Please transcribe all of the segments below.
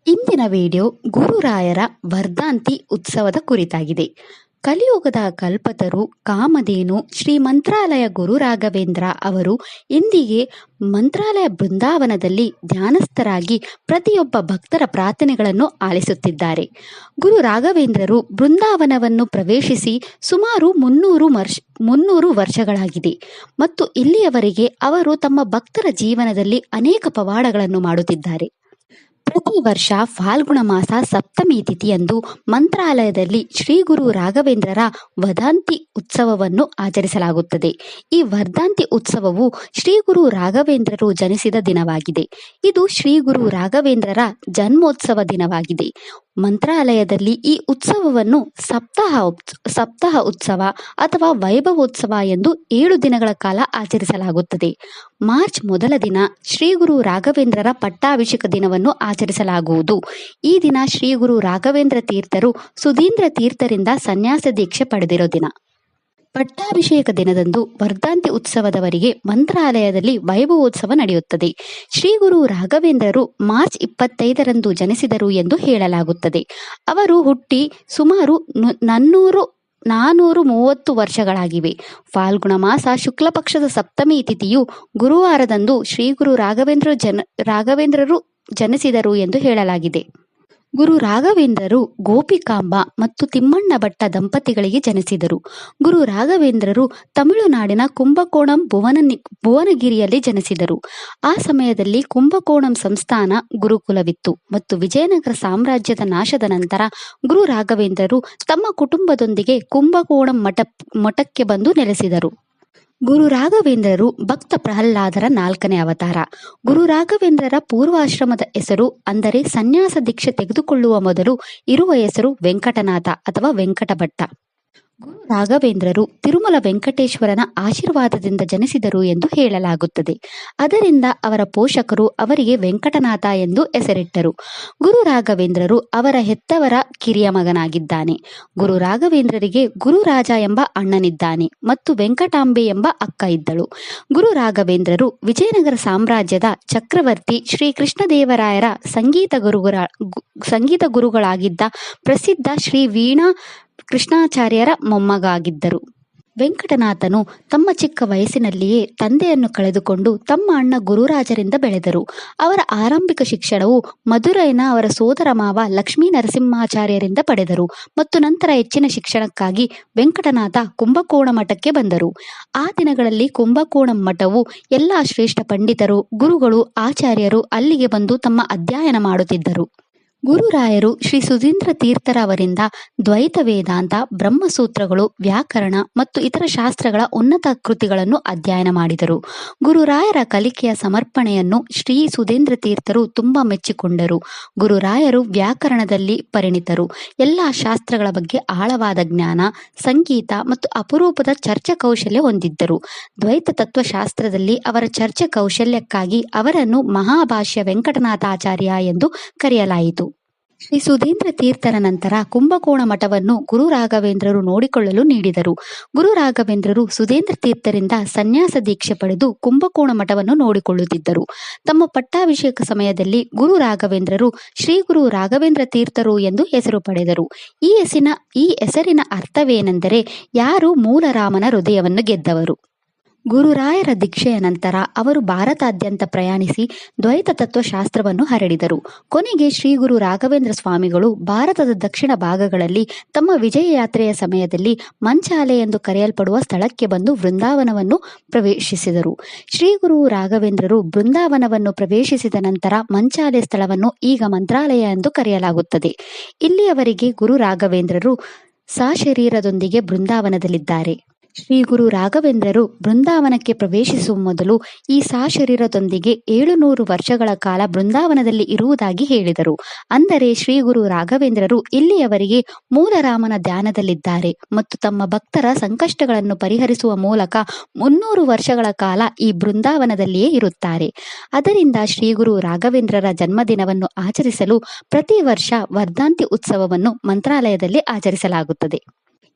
ಇಂದಿನ ವಿಡಿಯೋ ಗುರುರಾಯರ ವರ್ಧಂತಿ ಉತ್ಸವದ ಕುರಿತಾಗಿದೆ. ಕಲಿಯುಗದ ಕಲ್ಪತರು ಕಾಮಧೇನು ಶ್ರೀ ಮಂತ್ರಾಲಯ ಗುರು ರಾಘವೇಂದ್ರ ಅವರು ಇಂದಿಗೆ ಮಂತ್ರಾಲಯ ಬೃಂದಾವನದಲ್ಲಿ ಧ್ಯಾನಸ್ಥರಾಗಿ ಪ್ರತಿಯೊಬ್ಬ ಭಕ್ತರ ಪ್ರಾರ್ಥನೆಗಳನ್ನು ಆಲಿಸುತ್ತಿದ್ದಾರೆ. ಗುರು ರಾಘವೇಂದ್ರರು ಬೃಂದಾವನವನ್ನು ಪ್ರವೇಶಿಸಿ ಸುಮಾರು 300 ವರ್ಷಗಳಾಗಿದೆ ಮತ್ತು ಇಲ್ಲಿಯವರೆಗೆ ಅವರು ತಮ್ಮ ಭಕ್ತರ ಜೀವನದಲ್ಲಿ ಅನೇಕ ಪವಾಡಗಳನ್ನು ಮಾಡುತ್ತಿದ್ದಾರೆ. ಪ್ರತಿ ವರ್ಷ ಫಾಲ್ಗುಣ ಮಾಸ ಸಪ್ತಮಿ ತಿಥಿಯಂದು ಮಂತ್ರಾಲಯದಲ್ಲಿ ಶ್ರೀ ಗುರು ರಾಘವೇಂದ್ರರ ವರ್ಧಂತಿ ಉತ್ಸವವನ್ನು ಆಚರಿಸಲಾಗುತ್ತದೆ. ಈ ವರ್ಧಂತಿ ಉತ್ಸವವು ಶ್ರೀ ಗುರು ರಾಘವೇಂದ್ರರು ಜನಿಸಿದ ದಿನವಾಗಿದೆ. ಇದು ಶ್ರೀ ಗುರು ರಾಘವೇಂದ್ರರ ಜನ್ಮೋತ್ಸವ ದಿನವಾಗಿದೆ. ಮಂತ್ರಾಲಯದಲ್ಲಿ ಈ ಉತ್ಸವವನ್ನು ಸಪ್ತಾಹ ಉತ್ಸವ ಅಥವಾ ವೈಭವೋತ್ಸವ ಎಂದು 7 ದಿನಗಳ ಕಾಲ ಆಚರಿಸಲಾಗುತ್ತದೆ. ಮಾರ್ಚ್ ಮೊದಲ ದಿನ ಶ್ರೀ ಗುರು ರಾಘವೇಂದ್ರರ ಪಟ್ಟಾಭಿಷೇಕ ದಿನವನ್ನು ಆಚರಿಸಲಾಗುವುದು. ಈ ದಿನ ಶ್ರೀ ಗುರು ರಾಘವೇಂದ್ರ ತೀರ್ಥರು ಸುಧೀಂದ್ರ ತೀರ್ಥರಿಂದ ಸನ್ಯಾಸ ದೀಕ್ಷೆ ಪಡೆದಿರೋ ದಿನ. ಪಟ್ಟಾಭಿಷೇಕ ದಿನದಂದು ವರ್ಧಂತಿ ಉತ್ಸವದವರೆಗೆ ಮಂತ್ರಾಲಯದಲ್ಲಿ ವೈಭವೋತ್ಸವ ನಡೆಯುತ್ತದೆ. ಶ್ರೀ ಗುರು ರಾಘವೇಂದ್ರರು ಮಾರ್ಚ್ 25ರಂದು ಜನಿಸಿದರು ಎಂದು ಹೇಳಲಾಗುತ್ತದೆ. ಅವರು ಹುಟ್ಟಿ ಸುಮಾರು 430 ವರ್ಷಗಳಾಗಿವೆ. ಫಾಲ್ಗುಣ ಮಾಸ ಶುಕ್ಲ ಪಕ್ಷದ ಸಪ್ತಮಿ ತಿಥಿಯು ಗುರುವಾರದಂದು ಶ್ರೀ ಗುರು ರಾಘವೇಂದ್ರರು ಜನಿಸಿದರು ಎಂದು ಹೇಳಲಾಗಿದೆ. ಗುರು ರಾಘವೇಂದ್ರರು ಗೋಪಿಕಾಂಬ ಮತ್ತು ತಿಮ್ಮಣ್ಣ ಭಟ್ಟ ದಂಪತಿಗಳಿಗೆ ಜನಿಸಿದರು. ಗುರು ರಾಘವೇಂದ್ರರು ತಮಿಳುನಾಡಿನ ಕುಂಭಕೋಣಂ ಭುವನಗಿರಿಯಲ್ಲಿ ಜನಿಸಿದರು. ಆ ಸಮಯದಲ್ಲಿ ಕುಂಭಕೋಣಂ ಸಂಸ್ಥಾನ ಗುರುಕುಲವಿತ್ತು ಮತ್ತು ವಿಜಯನಗರ ಸಾಮ್ರಾಜ್ಯದ ನಾಶದ ನಂತರ ಗುರು ರಾಘವೇಂದ್ರರು ತಮ್ಮ ಕುಟುಂಬದೊಂದಿಗೆ ಕುಂಭಕೋಣಂ ಮಠಕ್ಕೆ ಬಂದು ನೆಲೆಸಿದರು. ಗುರು ರಾಘವೇಂದ್ರರು ಭಕ್ತ ಪ್ರಹ್ಲಾದರ 4ನೇ ಅವತಾರ. ಗುರು ರಾಘವೇಂದ್ರರ ಪೂರ್ವಾಶ್ರಮದ ಹೆಸರು ಅಂದರೆ ಸನ್ಯಾಸ ದೀಕ್ಷೆ ತೆಗೆದುಕೊಳ್ಳುವ ಮೊದಲು ಇರುವ ಹೆಸರು ವೆಂಕಟನಾಥ ಅಥವಾ ವೆಂಕಟಭಟ್ಟ. ಗುರು ರಾಘವೇಂದ್ರರು ತಿರುಮಲ ವೆಂಕಟೇಶ್ವರನ ಆಶೀರ್ವಾದದಿಂದ ಜನಿಸಿದರು ಎಂದು ಹೇಳಲಾಗುತ್ತದೆ. ಅದರಿಂದ ಅವರ ಪೋಷಕರು ಅವರಿಗೆ ವೆಂಕಟನಾಥ ಎಂದು ಹೆಸರಿಟ್ಟರು. ಗುರು ರಾಘವೇಂದ್ರರು ಅವರ ಹೆತ್ತವರ ಕಿರಿಯ ಮಗನಾಗಿದ್ದಾನೆ. ಗುರು ರಾಘವೇಂದ್ರರಿಗೆ ಗುರುರಾಜ ಎಂಬ ಅಣ್ಣನಿದ್ದಾನೆ ಮತ್ತು ವೆಂಕಟಾಂಬೆ ಎಂಬ ಅಕ್ಕ ಇದ್ದಳು. ಗುರು ರಾಘವೇಂದ್ರರು ವಿಜಯನಗರ ಸಾಮ್ರಾಜ್ಯದ ಚಕ್ರವರ್ತಿ ಶ್ರೀ ಕೃಷ್ಣದೇವರಾಯರ ಸಂಗೀತ ಗುರುಗಳಾಗಿದ್ದ ಪ್ರಸಿದ್ಧ ಶ್ರೀ ವೀಣಾ ಕೃಷ್ಣಾಚಾರ್ಯರ ಮೊಮ್ಮಗಾಗಿದ್ದರು. ವೆಂಕಟನಾಥನು ತಮ್ಮ ಚಿಕ್ಕ ವಯಸ್ಸಿನಲ್ಲಿಯೇ ತಂದೆಯನ್ನು ಕಳೆದುಕೊಂಡು ತಮ್ಮ ಅಣ್ಣ ಗುರುರಾಜರಿಂದ ಬೆಳೆದರು. ಅವರ ಆರಂಭಿಕ ಶಿಕ್ಷಣವು ಮಧುರೈನ ಅವರ ಸೋದರ ಮಾವ ಲಕ್ಷ್ಮೀ ನರಸಿಂಹಾಚಾರ್ಯರಿಂದ ಪಡೆದರು ಮತ್ತು ನಂತರ ಹೆಚ್ಚಿನ ಶಿಕ್ಷಣಕ್ಕಾಗಿ ವೆಂಕಟನಾಥ ಕುಂಭಕೋಣ ಮಠಕ್ಕೆ ಬಂದರು. ಆ ದಿನಗಳಲ್ಲಿ ಕುಂಭಕೋಣಂ ಮಠವು ಎಲ್ಲ ಶ್ರೇಷ್ಠ ಪಂಡಿತರು, ಗುರುಗಳು, ಆಚಾರ್ಯರು ಅಲ್ಲಿಗೆ ಬಂದು ತಮ್ಮ ಅಧ್ಯಯನ ಮಾಡುತ್ತಿದ್ದರು. ಗುರುರಾಯರು ಶ್ರೀ ಸುಧೀಂದ್ರ ತೀರ್ಥರ ಅವರಿಂದ ದ್ವೈತ ವೇದಾಂತ, ಬ್ರಹ್ಮಸೂತ್ರಗಳು, ವ್ಯಾಕರಣ ಮತ್ತು ಇತರ ಶಾಸ್ತ್ರಗಳ ಉನ್ನತ ಕೃತಿಗಳನ್ನು ಅಧ್ಯಯನ ಮಾಡಿದರು. ಗುರುರಾಯರ ಕಲಿಕೆಯ ಸಮರ್ಪಣೆಯನ್ನು ಶ್ರೀ ಸುಧೀಂದ್ರ ತೀರ್ಥರು ತುಂಬಾ ಮೆಚ್ಚಿಕೊಂಡರು. ಗುರುರಾಯರು ವ್ಯಾಕರಣದಲ್ಲಿ ಪರಿಣಿತರು. ಎಲ್ಲ ಶಾಸ್ತ್ರಗಳ ಬಗ್ಗೆ ಆಳವಾದ ಜ್ಞಾನ, ಸಂಗೀತ ಮತ್ತು ಅಪರೂಪದ ಚರ್ಚಾ ಕೌಶಲ್ಯ ಹೊಂದಿದ್ದರು. ದ್ವೈತ ತತ್ವಶಾಸ್ತ್ರದಲ್ಲಿ ಅವರ ಚರ್ಚಾ ಕೌಶಲ್ಯಕ್ಕಾಗಿ ಅವರನ್ನು ಮಹಾಭಾಷ್ಯ ವೆಂಕಟನಾಥಾಚಾರ್ಯ ಎಂದು ಕರೆಯಲಾಯಿತು. ಶ್ರೀ ಸುಧೀಂದ್ರ ತೀರ್ಥರ ನಂತರ ಕುಂಭಕೋಣ ಮಠವನ್ನು ಗುರು ರಾಘವೇಂದ್ರರು ನೋಡಿಕೊಳ್ಳಲು ನೀಡಿದರು. ಗುರು ರಾಘವೇಂದ್ರರು ಸುಧೀಂದ್ರ ತೀರ್ಥರಿಂದ ಸನ್ಯಾಸ ದೀಕ್ಷೆ ಪಡೆದು ಕುಂಭಕೋಣ ಮಠವನ್ನು ನೋಡಿಕೊಳ್ಳುತ್ತಿದ್ದರು. ತಮ್ಮ ಪಟ್ಟಾಭಿಷೇಕ ಸಮಯದಲ್ಲಿ ಗುರು ರಾಘವೇಂದ್ರರು ಶ್ರೀ ಗುರು ರಾಘವೇಂದ್ರ ತೀರ್ಥರು ಎಂದು ಹೆಸರು ಪಡೆದರು. ಈ ಹೆಸರಿನ ಅರ್ಥವೇನೆಂದರೆ ಯಾರು ಮೂಲರಾಮನ ಹೃದಯವನ್ನು ಗೆದ್ದವರು. ಗುರುರಾಯರ ದೀಕ್ಷೆಯ ನಂತರ ಅವರು ಭಾರತಾದ್ಯಂತ ಪ್ರಯಾಣಿಸಿ ದ್ವೈತ ತತ್ವಶಾಸ್ತ್ರವನ್ನು ಹರಡಿದರು. ಕೊನೆಗೆ ಶ್ರೀ ಗುರು ರಾಘವೇಂದ್ರ ಸ್ವಾಮಿಗಳು ಭಾರತದ ದಕ್ಷಿಣ ಭಾಗಗಳಲ್ಲಿ ತಮ್ಮ ವಿಜಯ ಯಾತ್ರೆಯ ಸಮಯದಲ್ಲಿ ಮಂಚಾಲೆ ಎಂದು ಕರೆಯಲ್ಪಡುವ ಸ್ಥಳಕ್ಕೆ ಬಂದು ಬೃಂದಾವನವನ್ನು ಪ್ರವೇಶಿಸಿದರು. ಶ್ರೀ ಗುರು ರಾಘವೇಂದ್ರರು ಬೃಂದಾವನವನ್ನು ಪ್ರವೇಶಿಸಿದ ನಂತರ ಮಂಚಾಲೆ ಸ್ಥಳವನ್ನು ಈಗ ಮಂತ್ರಾಲಯ ಎಂದು ಕರೆಯಲಾಗುತ್ತದೆ. ಇಲ್ಲಿಯವರೆಗೆ ಗುರು ರಾಘವೇಂದ್ರರು ಸಶರೀರದೊಂದಿಗೆ ಬೃಂದಾವನದಲ್ಲಿದ್ದಾರೆ. ಶ್ರೀ ಗುರು ರಾಘವೇಂದ್ರರು ಬೃಂದಾವನಕ್ಕೆ ಪ್ರವೇಶಿಸುವ ಮೊದಲು ಈ ಸಶರೀರದೊಂದಿಗೆ 700 ವರ್ಷಗಳ ಕಾಲ ಬೃಂದಾವನದಲ್ಲಿ ಇರುವುದಾಗಿ ಹೇಳಿದರು. ಅಂದರೆ ಶ್ರೀ ಗುರು ರಾಘವೇಂದ್ರರು ಇಲ್ಲಿಯವರೆಗೆ ಮೂಲರಾಮನ ಧ್ಯಾನದಲ್ಲಿದ್ದಾರೆ ಮತ್ತು ತಮ್ಮ ಭಕ್ತರ ಸಂಕಷ್ಟಗಳನ್ನು ಪರಿಹರಿಸುವ ಮೂಲಕ 300 ವರ್ಷಗಳ ಕಾಲ ಈ ಬೃಂದಾವನದಲ್ಲಿಯೇ ಇರುತ್ತಾರೆ. ಅದರಿಂದ ಶ್ರೀ ಗುರು ರಾಘವೇಂದ್ರರ ಜನ್ಮದಿನವನ್ನು ಆಚರಿಸಲು ಪ್ರತಿ ವರ್ಷ ವರ್ಧಂತಿ ಉತ್ಸವವನ್ನು ಮಂತ್ರಾಲಯದಲ್ಲಿ ಆಚರಿಸಲಾಗುತ್ತದೆ.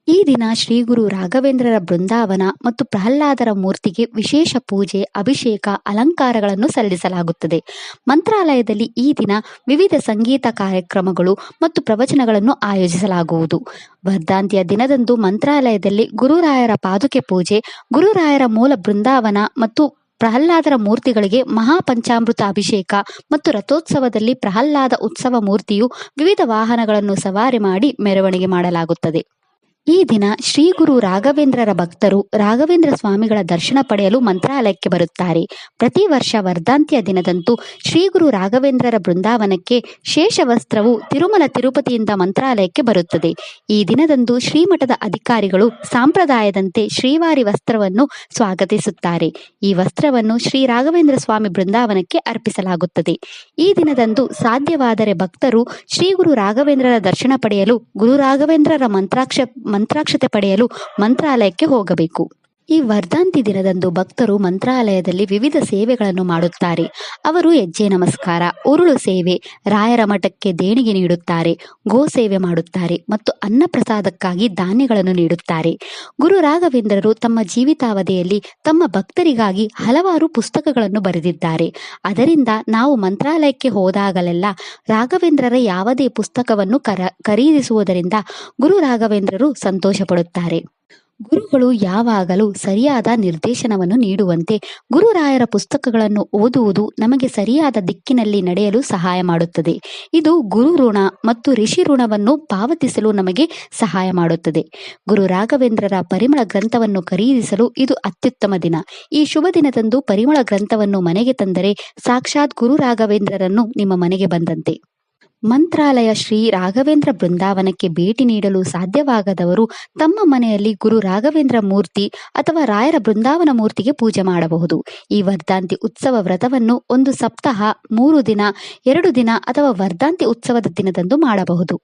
ಈ ದಿನ ಶ್ರೀ ಗುರು ರಾಘವೇಂದ್ರರ ಬೃಂದಾವನ ಮತ್ತು ಪ್ರಹ್ಲಾದರ ಮೂರ್ತಿಗೆ ವಿಶೇಷ ಪೂಜೆ, ಅಭಿಷೇಕ, ಅಲಂಕಾರಗಳನ್ನು ಸಲ್ಲಿಸಲಾಗುತ್ತದೆ. ಮಂತ್ರಾಲಯದಲ್ಲಿ ಈ ದಿನ ವಿವಿಧ ಸಂಗೀತ ಕಾರ್ಯಕ್ರಮಗಳು ಮತ್ತು ಪ್ರವಚನಗಳನ್ನು ಆಯೋಜಿಸಲಾಗುವುದು. ವರ್ಧಂತಿಯ ದಿನದಂದು ಮಂತ್ರಾಲಯದಲ್ಲಿ ಗುರುರಾಯರ ಪಾದುಕೆ ಪೂಜೆ, ಗುರುರಾಯರ ಮೂಲ ಬೃಂದಾವನ ಮತ್ತು ಪ್ರಹ್ಲಾದರ ಮೂರ್ತಿಗಳಿಗೆ ಮಹಾಪಂಚಾಮೃತ ಅಭಿಷೇಕ ಮತ್ತು ರಥೋತ್ಸವದಲ್ಲಿ ಪ್ರಹ್ಲಾದ ಉತ್ಸವ ಮೂರ್ತಿಯು ವಿವಿಧ ವಾಹನಗಳನ್ನು ಸವಾರಿ ಮಾಡಿ ಮೆರವಣಿಗೆ ಮಾಡಲಾಗುತ್ತದೆ. ಈ ದಿನ ಶ್ರೀ ಗುರು ರಾಘವೇಂದ್ರರ ಭಕ್ತರು ರಾಘವೇಂದ್ರ ಸ್ವಾಮಿಗಳ ದರ್ಶನ ಪಡೆಯಲು ಮಂತ್ರಾಲಯಕ್ಕೆ ಬರುತ್ತಾರೆ. ಪ್ರತಿ ವರ್ಷ ವರ್ಧಂತಿಯ ದಿನದಂದು ಶ್ರೀ ಗುರು ರಾಘವೇಂದ್ರರ ಬೃಂದಾವನಕ್ಕೆ ಶೇಷವಸ್ತ್ರವು ತಿರುಮಲ ತಿರುಪತಿಯಿಂದ ಮಂತ್ರಾಲಯಕ್ಕೆ ಬರುತ್ತದೆ. ಈ ದಿನದಂದು ಶ್ರೀಮಠದ ಅಧಿಕಾರಿಗಳು ಸಂಪ್ರದಾಯದಂತೆ ಶ್ರೀವಾರಿ ವಸ್ತ್ರವನ್ನು ಸ್ವಾಗತಿಸುತ್ತಾರೆ. ಈ ವಸ್ತ್ರವನ್ನು ಶ್ರೀ ರಾಘವೇಂದ್ರ ಸ್ವಾಮಿ ಬೃಂದಾವನಕ್ಕೆ ಅರ್ಪಿಸಲಾಗುತ್ತದೆ. ಈ ದಿನದಂದು ಸಾಧ್ಯವಾದರೆ ಭಕ್ತರು ಶ್ರೀ ಗುರು ರಾಘವೇಂದ್ರರ ದರ್ಶನ ಪಡೆಯಲು ಗುರು ರಾಘವೇಂದ್ರರ ಮಂತ್ರಾಕ್ಷತೆ ಪಡೆಯಲು ಮಂತ್ರಾಲಯಕ್ಕೆ ಹೋಗಬೇಕು. ಈ ವರ್ಧಂತಿ ದಿನದಂದು ಭಕ್ತರು ಮಂತ್ರಾಲಯದಲ್ಲಿ ವಿವಿಧ ಸೇವೆಗಳನ್ನು ಮಾಡುತ್ತಾರೆ. ಅವರು ಹೆಜ್ಜೆ ನಮಸ್ಕಾರ, ಉರುಳು ಸೇವೆ, ರಾಯರ ಮಠಕ್ಕೆ ದೇಣಿಗೆ ನೀಡುತ್ತಾರೆ, ಗೋ ಸೇವೆ ಮಾಡುತ್ತಾರೆ ಮತ್ತು ಅನ್ನಪ್ರಸಾದಕ್ಕಾಗಿ ಧಾನ್ಯಗಳನ್ನು ನೀಡುತ್ತಾರೆ. ಗುರು ರಾಘವೇಂದ್ರರು ತಮ್ಮ ಜೀವಿತಾವಧಿಯಲ್ಲಿ ತಮ್ಮ ಭಕ್ತರಿಗಾಗಿ ಹಲವಾರು ಪುಸ್ತಕಗಳನ್ನು ಬರೆದಿದ್ದಾರೆ. ಅದರಿಂದ ನಾವು ಮಂತ್ರಾಲಯಕ್ಕೆ ಹೋದಾಗಲೆಲ್ಲ ರಾಘವೇಂದ್ರರ ಯಾವುದೇ ಪುಸ್ತಕವನ್ನು ಖರೀದಿಸುವುದರಿಂದ ಗುರು ರಾಘವೇಂದ್ರರು ಸಂತೋಷ ಪಡುತ್ತಾರೆ. ಗುರುಗಳು ಯಾವಾಗಲೂ ಸರಿಯಾದ ನಿರ್ದೇಶನವನ್ನು ನೀಡುವಂತೆ ಗುರುರಾಯರ ಪುಸ್ತಕಗಳನ್ನು ಓದುವುದು ನಮಗೆ ಸರಿಯಾದ ದಿಕ್ಕಿನಲ್ಲಿ ನಡೆಯಲು ಸಹಾಯ ಮಾಡುತ್ತದೆ. ಇದು ಗುರು ಋಣ ಮತ್ತು ಋಷಿ ಋಣವನ್ನು ಪಾವತಿಸಲು ನಮಗೆ ಸಹಾಯ ಮಾಡುತ್ತದೆ. ಗುರು ರಾಘವೇಂದ್ರರ ಪರಿಮಳ ಗ್ರಂಥವನ್ನು ಖರೀದಿಸಲು ಇದು ಅತ್ಯುತ್ತಮ ದಿನ. ಈ ಶುಭ ದಿನದಂದು ಪರಿಮಳ ಗ್ರಂಥವನ್ನು ಮನೆಗೆ ತಂದರೆ ಸಾಕ್ಷಾತ್ ಗುರು ರಾಘವೇಂದ್ರರನ್ನು ನಿಮ್ಮ ಮನೆಗೆ ಬಂದಂತೆ. ಮಂತ್ರಾಲಯ ಶ್ರೀ ರಾಘವೇಂದ್ರ ಬೃಂದಾವನಕ್ಕೆ ಭೇಟಿ ನೀಡಲು ಸಾಧ್ಯವಾಗದವರು ತಮ್ಮ ಮನೆಯಲ್ಲಿ ಗುರು ರಾಘವೇಂದ್ರ ಮೂರ್ತಿ ಅಥವಾ ರಾಯರ ಬೃಂದಾವನ ಮೂರ್ತಿಗೆ ಪೂಜೆ ಮಾಡಬಹುದು. ಈ ವರ್ಧಂತಿ ಉತ್ಸವ ವ್ರತವನ್ನು ಒಂದು ಸಪ್ತಾಹ, 3 ದಿನ, 2 ದಿನ ಅಥವಾ ವರ್ಧಂತಿ ಉತ್ಸವದ ದಿನದಂದು ಮಾಡಬಹುದು.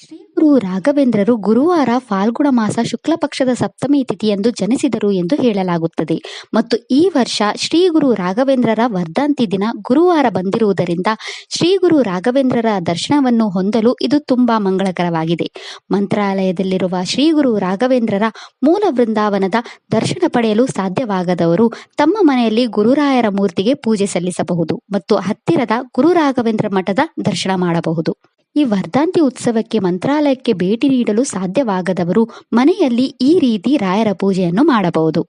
ಶ್ರೀ ಗುರು ರಾಘವೇಂದ್ರರು ಗುರುವಾರ ಫಾಲ್ಗುಣ ಮಾಸ ಶುಕ್ಲ ಪಕ್ಷದ ಸಪ್ತಮಿ ತಿಥಿಯಂದು ಜನಿಸಿದರು ಎಂದು ಹೇಳಲಾಗುತ್ತದೆ ಮತ್ತು ಈ ವರ್ಷ ಶ್ರೀ ಗುರು ರಾಘವೇಂದ್ರರ ವರ್ಧಂತಿ ದಿನ ಗುರುವಾರ ಬಂದಿರುವುದರಿಂದ ಶ್ರೀ ಗುರು ರಾಘವೇಂದ್ರರ ದರ್ಶನವನ್ನು ಹೊಂದಲು ಇದು ತುಂಬಾ ಮಂಗಳಕರವಾಗಿದೆ. ಮಂತ್ರಾಲಯದಲ್ಲಿರುವ ಶ್ರೀ ಗುರು ರಾಘವೇಂದ್ರರ ಮೂಲ ಬೃಂದಾವನದ ದರ್ಶನ ಪಡೆಯಲು ಸಾಧ್ಯವಾಗದವರು ತಮ್ಮ ಮನೆಯಲ್ಲಿ ಗುರುರಾಯರ ಮೂರ್ತಿಗೆ ಪೂಜೆ ಸಲ್ಲಿಸಬಹುದು ಮತ್ತು ಹತ್ತಿರದ ಗುರು ರಾಘವೇಂದ್ರ ಮಠದ ದರ್ಶನ ಮಾಡಬಹುದು. ಈ ವರ್ಧಂತಿ ಉತ್ಸವಕ್ಕೆ ಮಂತ್ರಾಲಯಕ್ಕೆ ಭೇಟಿ ನೀಡಲು ಸಾಧ್ಯವಾಗದವರು ಮನೆಯಲ್ಲಿ ಈ ರೀತಿ ರಾಯರ ಪೂಜೆಯನ್ನು ಮಾಡಬಹುದು.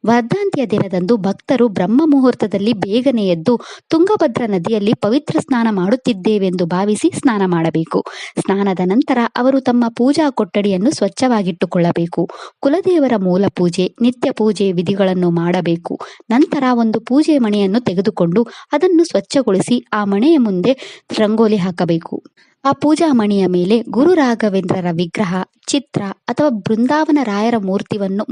ವರ್ಧಂತಿಯ ದಿನದಂದು ಭಕ್ತರು ಬ್ರಹ್ಮ ಮುಹೂರ್ತದಲ್ಲಿ ಬೇಗನೆ ಎದ್ದು ತುಂಗಭದ್ರಾ ನದಿಯಲ್ಲಿ ಪವಿತ್ರ ಸ್ನಾನ ಮಾಡುತ್ತಿದ್ದೇವೆಂದು ಭಾವಿಸಿ ಸ್ನಾನ ಮಾಡಬೇಕು. ಸ್ನಾನದ ನಂತರ ಅವರು ತಮ್ಮ ಪೂಜಾ ಕೊಠಡಿಯನ್ನು ಸ್ವಚ್ಛವಾಗಿಟ್ಟುಕೊಳ್ಳಬೇಕು. ಕುಲದೇವರ ಮೂಲ ಪೂಜೆ, ನಿತ್ಯ ಪೂಜೆ ವಿಧಿಗಳನ್ನು ಮಾಡಬೇಕು. ನಂತರ ಒಂದು ಪೂಜೆ ಮಣೆಯನ್ನು ತೆಗೆದುಕೊಂಡು ಅದನ್ನು ಸ್ವಚ್ಛಗೊಳಿಸಿ ಆ ಮಣೆಯ ಮುಂದೆ ರಂಗೋಲಿ ಹಾಕಬೇಕು. ಆ ಪೂಜಾ ಮಣಿಯ ಮೇಲೆ ಗುರು ರಾಘವೇಂದ್ರರ ವಿಗ್ರಹ, ಚಿತ್ರ ಅಥವಾ ಬೃಂದಾವನ ರಾಯರ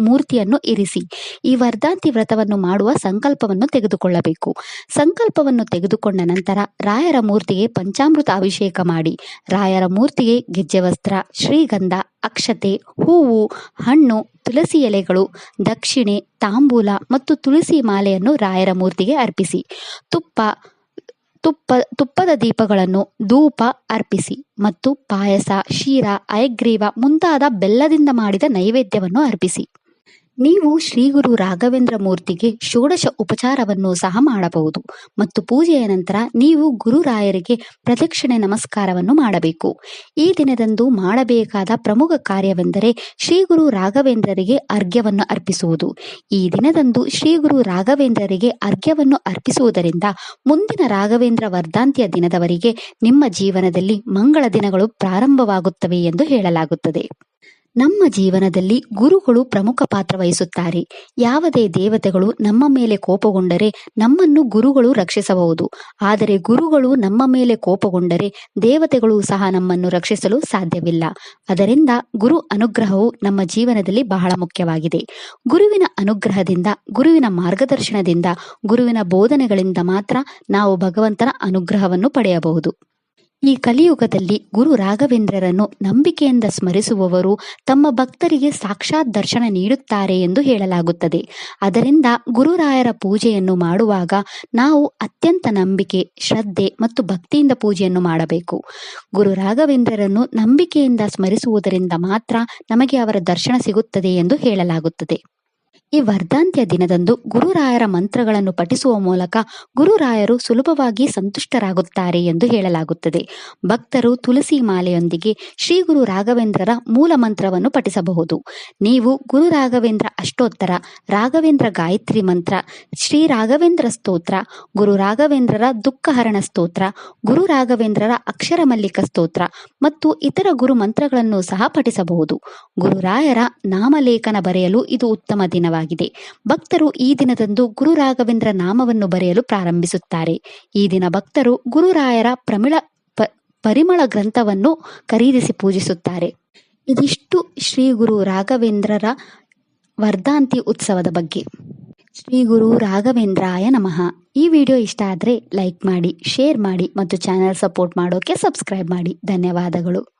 ಮೂರ್ತಿಯನ್ನು ಇರಿಸಿ ಈ ವರ್ಧಂತಿ ವ್ರತವನ್ನು ಮಾಡುವ ಸಂಕಲ್ಪವನ್ನು ತೆಗೆದುಕೊಳ್ಳಬೇಕು. ಸಂಕಲ್ಪವನ್ನು ತೆಗೆದುಕೊಂಡ ನಂತರ ರಾಯರ ಮೂರ್ತಿಗೆ ಪಂಚಾಮೃತ ಅಭಿಷೇಕ ಮಾಡಿ ರಾಯರ ಮೂರ್ತಿಗೆ ಗೆಜ್ಜೆ ವಸ್ತ್ರ, ಶ್ರೀಗಂಧ, ಅಕ್ಷತೆ, ಹೂವು, ಹಣ್ಣು, ತುಳಸಿ ಎಲೆಗಳು, ದಕ್ಷಿಣೆ, ತಾಂಬೂಲ ಮತ್ತು ತುಳಸಿ ಮಾಲೆಯನ್ನು ರಾಯರ ಮೂರ್ತಿಗೆ ಅರ್ಪಿಸಿ ತುಪ್ಪದ ದೀಪಗಳನ್ನು ಧೂಪ ಅರ್ಪಿಸಿ ಮತ್ತು ಪಾಯಸ, ಶೀರ, ಹಯಗ್ರೀವ ಮುಂತಾದ ಬೆಲ್ಲದಿಂದ ಮಾಡಿದ ನೈವೇದ್ಯವನ್ನು ಅರ್ಪಿಸಿ. ನೀವು ಶ್ರೀ ಗುರು ರಾಘವೇಂದ್ರ ಮೂರ್ತಿಗೆ ಷೋಡಶ ಉಪಚಾರವನ್ನು ಸಹ ಮಾಡಬಹುದು ಮತ್ತು ಪೂಜೆಯ ನಂತರ ನೀವು ಗುರುರಾಯರಿಗೆ ಪ್ರದಕ್ಷಿಣೆ ನಮಸ್ಕಾರವನ್ನು ಮಾಡಬೇಕು. ಈ ದಿನದಂದು ಮಾಡಬೇಕಾದ ಪ್ರಮುಖ ಕಾರ್ಯವೆಂದರೆ ಶ್ರೀ ಗುರು ರಾಘವೇಂದ್ರರಿಗೆ ಅರ್ಘ್ಯವನ್ನು ಅರ್ಪಿಸುವುದು. ಈ ದಿನದಂದು ಶ್ರೀ ಗುರು ರಾಘವೇಂದ್ರರಿಗೆ ಅರ್ಘ್ಯವನ್ನು ಅರ್ಪಿಸುವುದರಿಂದ ಮುಂದಿನ ರಾಘವೇಂದ್ರ ವರ್ಧಂತಿಯ ದಿನದವರೆಗೆ ನಿಮ್ಮ ಜೀವನದಲ್ಲಿ ಮಂಗಳ ದಿನಗಳು ಪ್ರಾರಂಭವಾಗುತ್ತವೆ ಎಂದು ಹೇಳಲಾಗುತ್ತದೆ. ನಮ್ಮ ಜೀವನದಲ್ಲಿ ಗುರುಗಳು ಪ್ರಮುಖ ಪಾತ್ರ ವಹಿಸುತ್ತಾರೆ. ಯಾವುದೇ ದೇವತೆಗಳು ನಮ್ಮ ಮೇಲೆ ಕೋಪಗೊಂಡರೆ ನಮ್ಮನ್ನು ಗುರುಗಳು ರಕ್ಷಿಸಬಹುದು. ಆದರೆ ಗುರುಗಳು ನಮ್ಮ ಮೇಲೆ ಕೋಪಗೊಂಡರೆ ದೇವತೆಗಳು ಸಹ ನಮ್ಮನ್ನು ರಕ್ಷಿಸಲು ಸಾಧ್ಯವಿಲ್ಲ. ಅದರಿಂದ ಗುರು ಅನುಗ್ರಹವು ನಮ್ಮ ಜೀವನದಲ್ಲಿ ಬಹಳ ಮುಖ್ಯವಾಗಿದೆ. ಗುರುವಿನ ಅನುಗ್ರಹದಿಂದ, ಗುರುವಿನ ಮಾರ್ಗದರ್ಶನದಿಂದ, ಗುರುವಿನ ಬೋಧನೆಗಳಿಂದ ಮಾತ್ರ ನಾವು ಭಗವಂತನ ಅನುಗ್ರಹವನ್ನು ಪಡೆಯಬಹುದು. ಈ ಕಲಿಯುಗದಲ್ಲಿ ಗುರು ರಾಘವೇಂದ್ರರನ್ನು ನಂಬಿಕೆಯಿಂದ ಸ್ಮರಿಸುವವರು ತಮ್ಮ ಭಕ್ತರಿಗೆ ಸಾಕ್ಷಾತ್ ದರ್ಶನ ನೀಡುತ್ತಾರೆ ಎಂದು ಹೇಳಲಾಗುತ್ತದೆ. ಅದರಿಂದ ಗುರುರಾಯರ ಪೂಜೆಯನ್ನು ಮಾಡುವಾಗ ನಾವು ಅತ್ಯಂತ ನಂಬಿಕೆ, ಶ್ರದ್ಧೆ ಮತ್ತು ಭಕ್ತಿಯಿಂದ ಪೂಜೆಯನ್ನು ಮಾಡಬೇಕು. ಗುರು ರಾಘವೇಂದ್ರರನ್ನು ನಂಬಿಕೆಯಿಂದ ಸ್ಮರಿಸುವುದರಿಂದ ಮಾತ್ರ ನಮಗೆ ಅವರ ದರ್ಶನ ಸಿಗುತ್ತದೆ ಎಂದು ಹೇಳಲಾಗುತ್ತದೆ. ಈ ವರ್ಧಂತಿಯ ದಿನದಂದು ಗುರುರಾಯರ ಮಂತ್ರಗಳನ್ನು ಪಠಿಸುವ ಮೂಲಕ ಗುರುರಾಯರು ಸುಲಭವಾಗಿ ಸಂತುಷ್ಟರಾಗುತ್ತಾರೆ ಎಂದು ಹೇಳಲಾಗುತ್ತದೆ. ಭಕ್ತರು ತುಳಸಿ ಮಾಲೆಯೊಂದಿಗೆ ಶ್ರೀ ಗುರು ರಾಘವೇಂದ್ರರ ಮೂಲ ಮಂತ್ರವನ್ನು ಪಠಿಸಬಹುದು. ನೀವು ಗುರು ರಾಘವೇಂದ್ರ ಅಷ್ಟೋತ್ತರ, ರಾಘವೇಂದ್ರ ಗಾಯತ್ರಿ ಮಂತ್ರ, ಶ್ರೀ ರಾಘವೇಂದ್ರ ಸ್ತೋತ್ರ, ಗುರು ರಾಘವೇಂದ್ರರ ದುಃಖಹರಣ ಸ್ತೋತ್ರ, ಗುರು ರಾಘವೇಂದ್ರರ ಅಕ್ಷರ ಮಲ್ಲಿಕ ಸ್ತೋತ್ರ ಮತ್ತು ಇತರ ಗುರು ಮಂತ್ರಗಳನ್ನು ಸಹ ಪಠಿಸಬಹುದು. ಗುರುರಾಯರ ನಾಮಲೇಖನ ಬರೆಯಲು ಇದು ಉತ್ತಮ ದಿನವಾಗಿದೆ. ಭಕ್ತರು ಈ ದಿನದಂದು ಗುರು ರಾಘವೇಂದ್ರ ನಾಮವನ್ನು ಬರೆಯಲು ಪ್ರಾರಂಭಿಸುತ್ತಾರೆ. ಈ ದಿನ ಭಕ್ತರು ಗುರುರಾಯರ ಪರಿಮಳ ಗ್ರಂಥವನ್ನು ಖರೀದಿಸಿ ಪೂಜಿಸುತ್ತಾರೆ. ಇದಿಷ್ಟು ಶ್ರೀ ಗುರು ರಾಘವೇಂದ್ರರ ವರ್ಧಂತಿ ಉತ್ಸವದ ಬಗ್ಗೆ. ಶ್ರೀ ಗುರು ರಾಘವೇಂದ್ರಾಯ ನಮಃ. ಈ ವಿಡಿಯೋ ಇಷ್ಟ ಆದರೆ ಲೈಕ್ ಮಾಡಿ, ಶೇರ್ ಮಾಡಿ ಮತ್ತು ಚಾನೆಲ್ ಸಪೋರ್ಟ್ ಮಾಡೋಕೆ ಸಬ್ಸ್ಕ್ರೈಬ್ ಮಾಡಿ. ಧನ್ಯವಾದಗಳು.